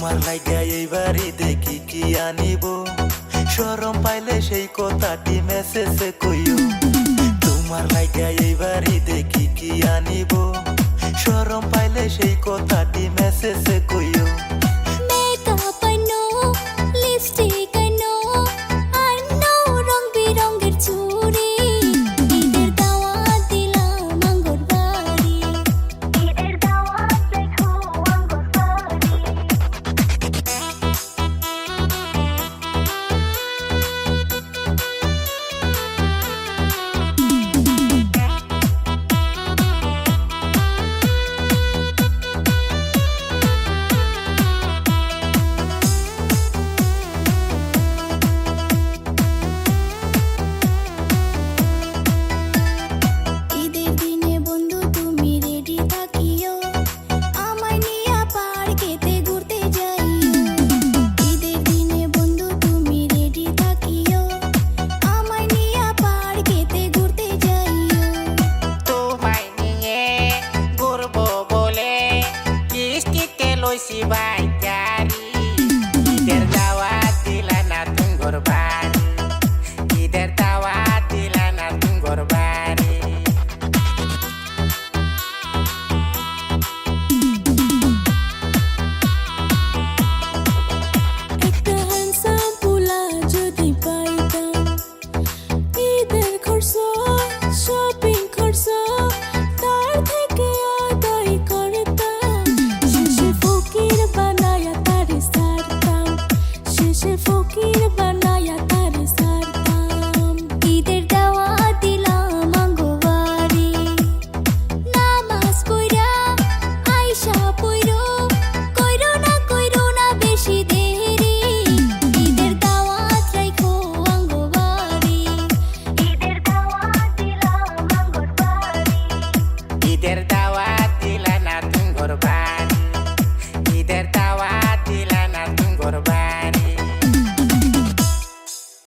তোমার লাইগা এইবারই দেখি কি আনিব, শরম পাইলে সেই কথাটি মেসেজে কইও। তোমার লাইগা এইবারই দেখি কি আনিব, শরম পাইলে সেই কথাটি মেসেজে কইও। মেকআপ আনো, লিপস্টিক আনো, আনো রং বেরঙের চুড়ি, ঈদের দাওয়াত দিলাম আঙ্গুর বাড়ি, ঈদের দাওয়াত দেখো আঙ্গুর বাড়ি। ঈদের দিনে বন্ধু তুমি রেডি থাকিও, আমায় নিয়া পার্কেতে ঘুরতে যাইও। ঈদের দিনে বন্ধু তুমি রেডি থাকিও, আমায় নিয়া পার্কেতে ঘুরতে যাইও। তোমায় নিয়ে ঘুরবো বলে কিস্তিতে লইছি বাইকারি, ঈদের দাওয়াত দিলা না তুঙ্গর বাড়ি, ঈদের দাওয়াত দিলা না তুঙ্গর বাড়ি। একটা হ্যান্ডসাম পোলা যদি পাইতাম, ঈদের খরচ শপিং খরচ তার থেকে আদায় করতাম। শেষে ফকির বানায়া তারে ছাড়তাম, শেষে ফকির বানায়া তারে ছাড়তাম। ঈদের দাওয়াত দিলাম আঙ্গো বাড়ি, নামাজ পইরা আইসা পইরো, কইরো না বেশি দেরি, ঈদের দাওয়াত রাইখো আঙ্গো বাড়ি, ঈদের দাওয়াত দিলাম আঙ্গুর বাড়ি। ঈদের